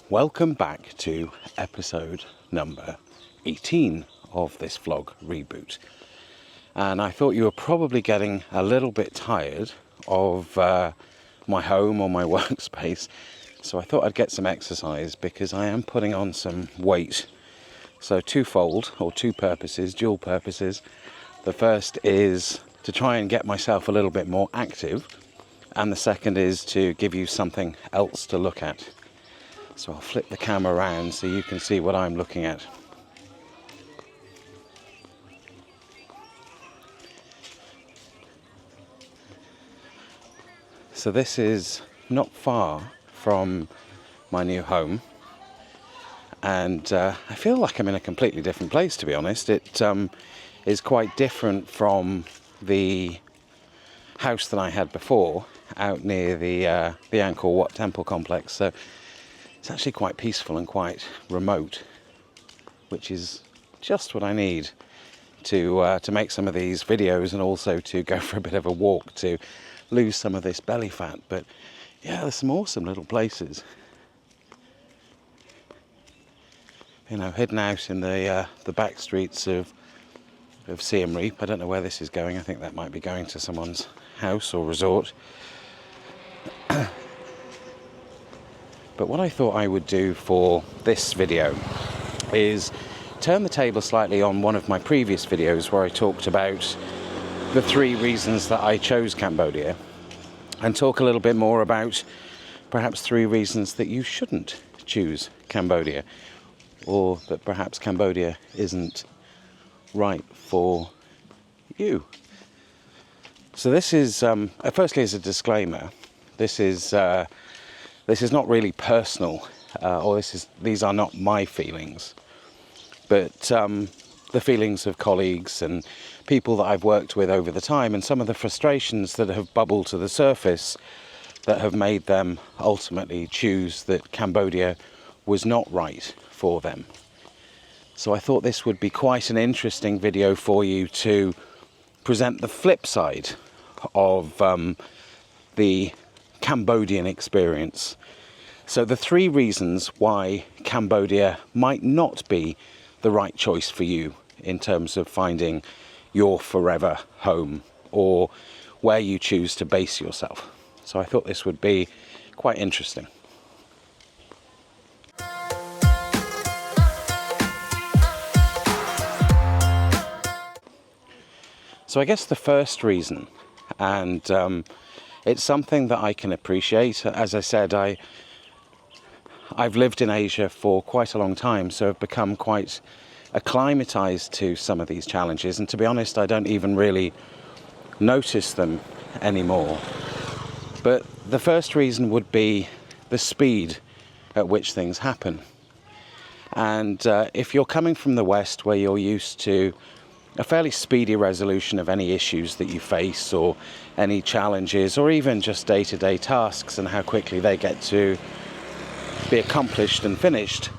Welcome back to episode number 18 of this vlog reboot. And I thought you were probably getting a little bit tired of my home or my workspace, so I thought I'd get some exercise because I am putting on some weight. So twofold, or two purposes, dual purposes. The first is to try and get myself a little bit more active, and the second is to give you something else to look at. So I'll flip the camera around so you can see what I'm looking at. So this is not far from my new home, and I feel like I'm in a completely different place, to be honest. It is quite different from the house that I had before out near the Angkor Wat temple complex. So it's actually quite peaceful and quite remote, which is just what I need to make some of these videos, and also to go for a bit of a walk to lose some of this belly fat. But yeah, there's some awesome little places, you know, hidden out in the back streets of Siem Reap. I don't know where this is going. I think that might be going to someone's house or resort. But what I thought I would do for this video is turn the table slightly on one of my previous videos where I talked about the 3 reasons that I chose Cambodia, and talk a little bit more about perhaps 3 reasons that you shouldn't choose Cambodia, or that perhaps Cambodia isn't right for you. So this is, firstly, as a disclaimer, this is not really personal, or these are not my feelings, but the feelings of colleagues and people that I've worked with over the time, and some of the frustrations that have bubbled to the surface that have made them ultimately choose that Cambodia was not right for them. So I thought this would be quite an interesting video for you to present the flip side of the Cambodian experience. So the 3 reasons why Cambodia might not be the right choice for you in terms of finding your forever home, or where you choose to base yourself. So I thought this would be quite interesting. So I guess the first reason, and it's something that I can appreciate. As I said, I've lived in Asia for quite a long time, so I've become quite acclimatized to some of these challenges, and to be honest, I don't even really notice them anymore. But the first reason would be the speed at which things happen. And if you're coming from the West, where you're used to a fairly speedy resolution of any issues that you face, or any challenges, or even just day-to-day tasks and how quickly they get to be accomplished and finished,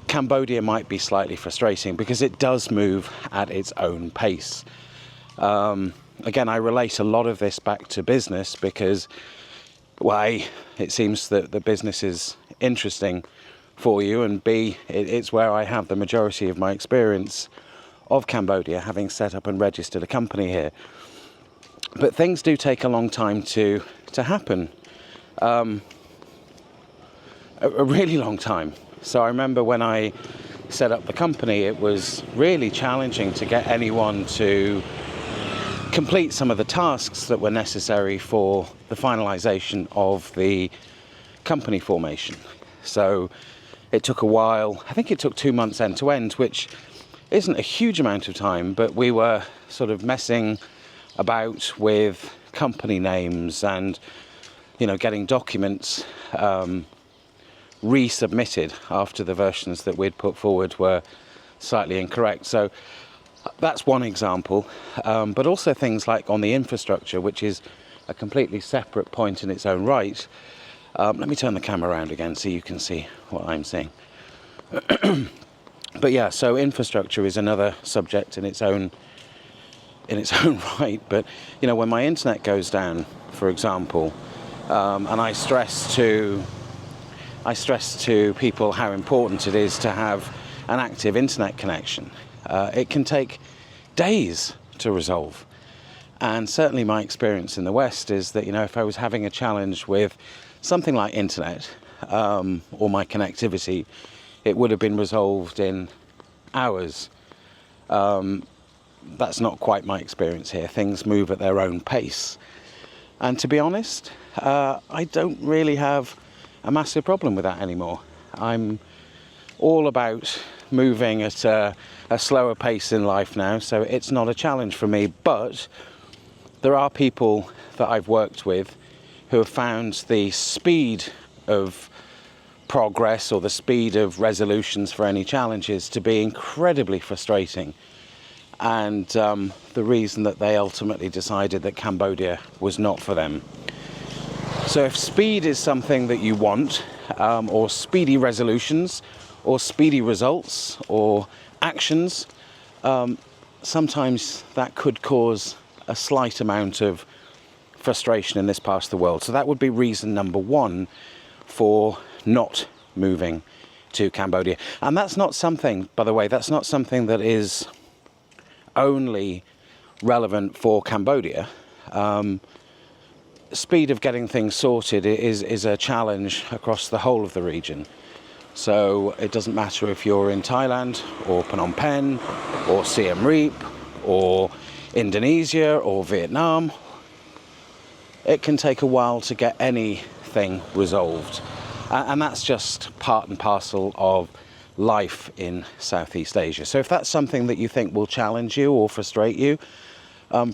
Cambodia might be slightly frustrating because it does move at its own pace. Again, I relate a lot of this back to business because, well, A, it seems that the business is interesting for you, and B, it's where I have the majority of my experience of Cambodia, having set up and registered a company here. But things do take a long time to happen, a really long time. So I remember when I set up the company, it was really challenging to get anyone to complete some of the tasks that were necessary for the finalization of the company formation. So it took a while. I think it took 2 months end to end, which isn't a huge amount of time, but we were sort of messing about with company names and, you know, getting documents resubmitted after the versions that we'd put forward were slightly incorrect. So that's one example, but also things like on the infrastructure, which is a completely separate point in its own right. Let me turn the camera around again so you can see what I'm seeing. But yeah, so infrastructure is another subject in its own right. But you know, when my internet goes down, for example, and I stress to I stress to people how important it is to have an active internet connection. It can take days to resolve. And certainly my experience in the West is that, if I was having a challenge with something like internet or my connectivity, it would have been resolved in hours. That's not quite my experience here. Things move at their own pace. And to be honest, I don't really have a massive problem with that anymore. I'm all about moving at a slower pace in life now, so it's not a challenge for me. But there are people that I've worked with who have found the speed of progress or the speed of resolutions for any challenges to be incredibly frustrating. And the reason that they ultimately decided that Cambodia was not for them. So if speed is something that you want, or speedy resolutions, or speedy results, or actions, sometimes that could cause a slight amount of frustration in this part of the world. So that would be reason number one for not moving to Cambodia. And that's not something, by the way, that's not something that is only relevant for Cambodia. Speed of getting things sorted is a challenge across the whole of the region. So it doesn't matter if you're in Thailand or Phnom Penh or Siem Reap or Indonesia or Vietnam. It can take a while to get anything resolved. And that's just part and parcel of life in Southeast Asia. So if that's something that you think will challenge you or frustrate you,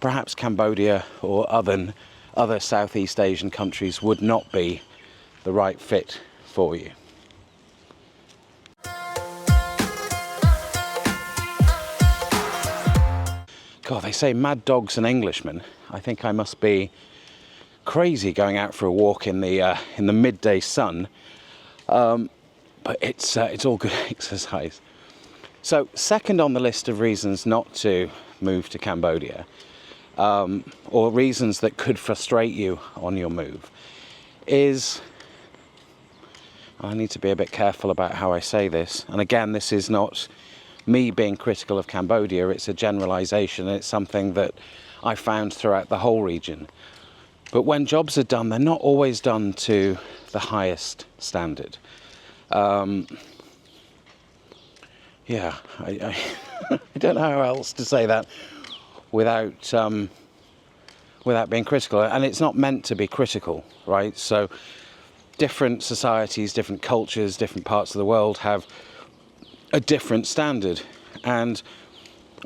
perhaps Cambodia or other Southeast Asian countries would not be the right fit for you. God, they say mad dogs and Englishmen. I think I must be crazy going out for a walk in the midday sun. But it's all good exercise. So second on the list of reasons not to move to Cambodia, or reasons that could frustrate you on your move, is, I need to be a bit careful about how I say this, and again, this is not me being critical of Cambodia, it's a generalization, it's something that I found throughout the whole region. But when jobs are done, they're not always done to the highest standard. I don't know how else to say that without being critical. And it's not meant to be critical, right? So different societies, different cultures, different parts of the world have a different standard. And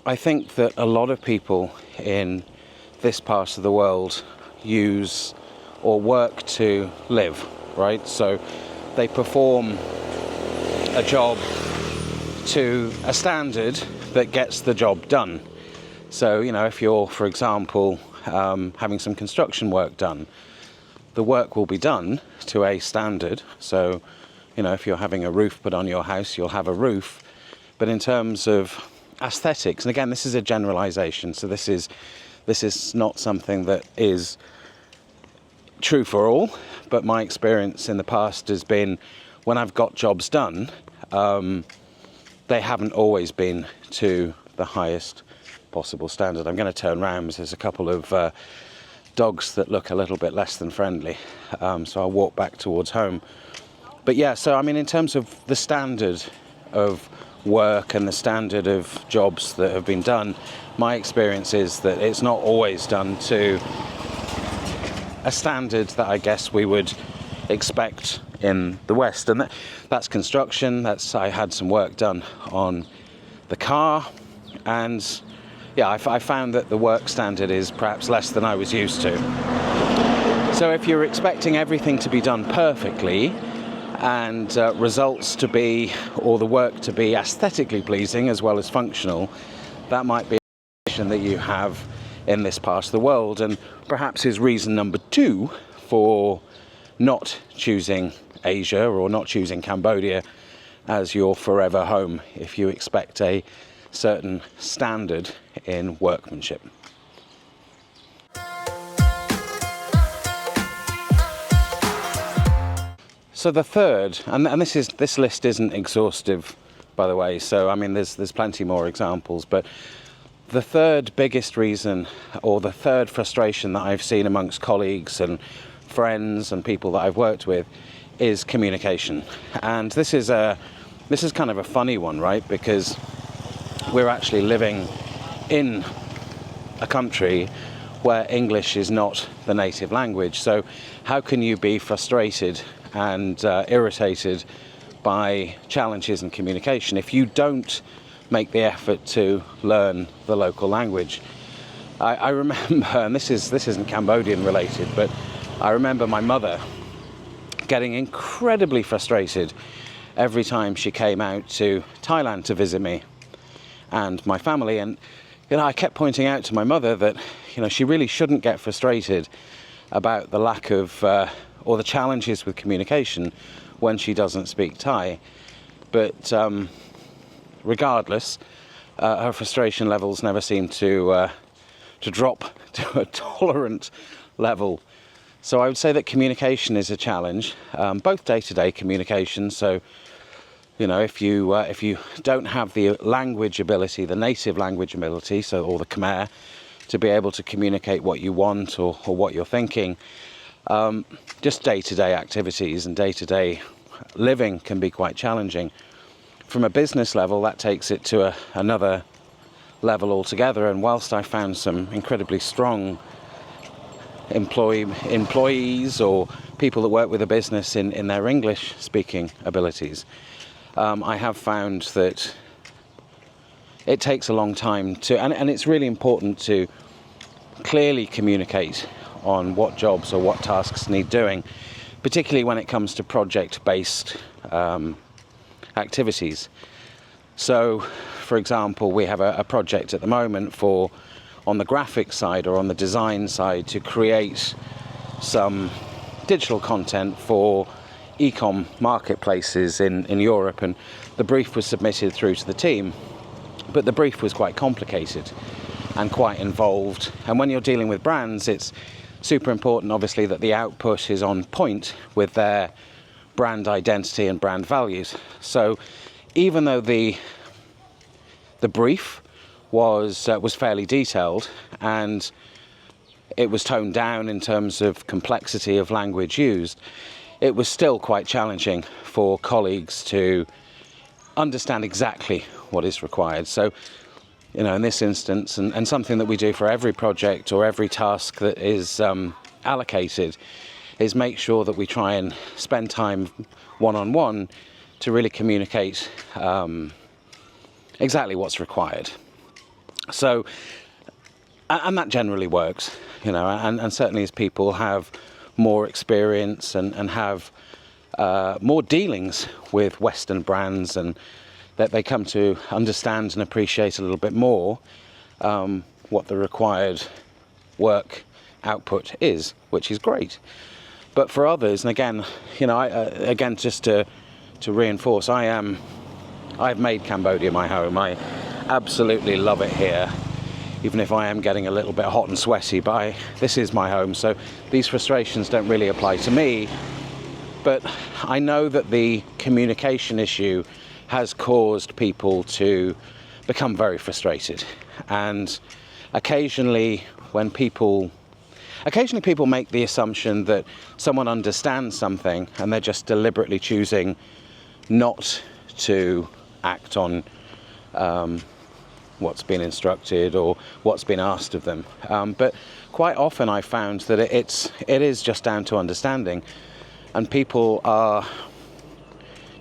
I think that a lot of people in this part of the world use or work to live, right? So they perform a job to a standard that gets the job done. So, if you're, for example, having some construction work done, the work will be done to a standard. So, if you're having a roof put on your house, you'll have a roof. But in terms of aesthetics, and again, this is a generalization, so this is not something that is true for all, but my experience in the past has been when I've got jobs done, they haven't always been to the highest possible standard. I'm going to turn around because there's a couple of dogs that look a little bit less than friendly, so I'll walk back towards home. But yeah, so in terms of the standard of work and the standard of jobs that have been done, my experience is that it's not always done to a standard that I guess we would expect in the West. And that's construction. I had some work done on the car, and yeah, I found that the work standard is perhaps less than I was used to. So if you're expecting everything to be done perfectly and results to be, or the work to be aesthetically pleasing as well as functional, that might be a position that you have in this part of the world, and perhaps is reason number two for not choosing Asia or not choosing Cambodia as your forever home if you expect a certain standard in workmanship. So the third, and this list isn't exhaustive, by the way, so I mean there's plenty more examples, but the third biggest reason, or the third frustration that I've seen amongst colleagues and friends and people that I've worked with, is communication. And this is kind of a funny one, right? Because we're actually living in a country where English is not the native language. So how can you be frustrated and irritated by challenges in communication if you don't make the effort to learn the local language? I remember, and this isn't Cambodian related, but I remember my mother getting incredibly frustrated every time she came out to Thailand to visit me and my family. And I kept pointing out to my mother that she really shouldn't get frustrated about the lack of or the challenges with communication when she doesn't speak Thai. But regardless, her frustration levels never seem to drop to a tolerant level. So I would say that communication is a challenge, both day-to-day communication. So if you don't have the language ability, the native language ability, or the Khmer, to be able to communicate what you want or what you're thinking, just day-to-day activities and day-to-day living can be quite challenging. From a business level, that takes it to another level altogether. And whilst I found some incredibly strong employees or people that work with a business in their English speaking abilities, I have found that it takes a long time and it's really important to clearly communicate on what jobs or what tasks need doing, particularly when it comes to project-based activities. So, for example, we have a project at the moment on the graphic side or on the design side to create some digital content for e-com marketplaces in Europe, and the brief was submitted through to the team, but the brief was quite complicated and quite involved. And when you're dealing with brands, it's super important, obviously, that the output is on point with their brand identity and brand values. So even though the brief was fairly detailed and it was toned down in terms of complexity of language used, it was still quite challenging for colleagues to understand exactly what is required. So, in this instance, and something that we do for every project or every task that is allocated, is make sure that we try and spend time one-on-one to really communicate exactly what's required. So, and that generally works, and certainly as people have more experience and have more dealings with Western brands, and that they come to understand and appreciate a little bit more what the required work output is, which is great. But for others, and again, just to reinforce, I've made Cambodia my home. I absolutely love it here, even if I am getting a little bit hot and sweaty, but this is my home, so these frustrations don't really apply to me. But I know that the communication issue has caused people to become very frustrated, and occasionally people make the assumption that someone understands something and they're just deliberately choosing not to act on what's been instructed or what's been asked of them. But quite often I found that it is just down to understanding, and people are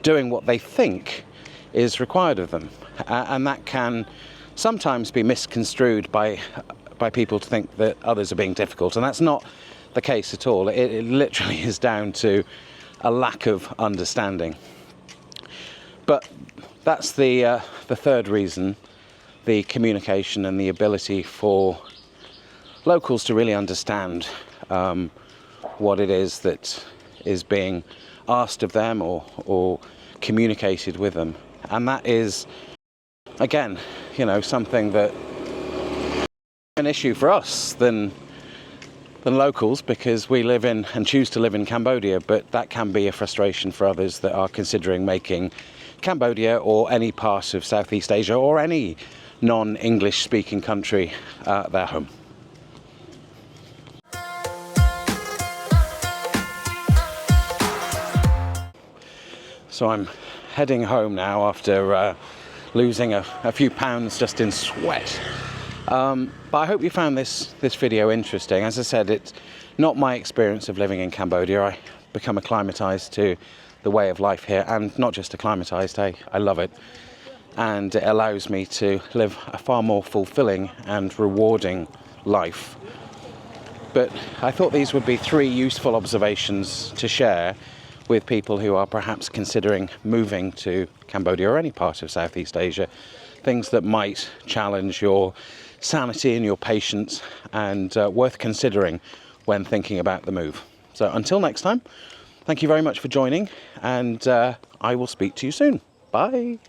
doing what they think is required of them, and that can sometimes be misconstrued by people to think that others are being difficult, and that's not the case at all. It literally is down to a lack of understanding. But that's the third reason, the communication and the ability for locals to really understand what it is that is being asked of them or communicated with them. And that is, again, something that an issue for us than than locals because we live in and choose to live in Cambodia, but that can be a frustration for others that are considering making Cambodia or any part of Southeast Asia or any non-English speaking country their home. So I'm heading home now after losing a few pounds just in sweat. But I hope you found this video interesting. As I said, it's not my experience of living in Cambodia. I become acclimatized to the way of life here, and not just acclimatized, I love it. And it allows me to live a far more fulfilling and rewarding life. But I thought these would be 3 useful observations to share with people who are perhaps considering moving to Cambodia or any part of Southeast Asia. Things that might challenge your sanity and your patience, and worth considering when thinking about the move. So until next time, thank you very much for joining, and I will speak to you soon. Bye.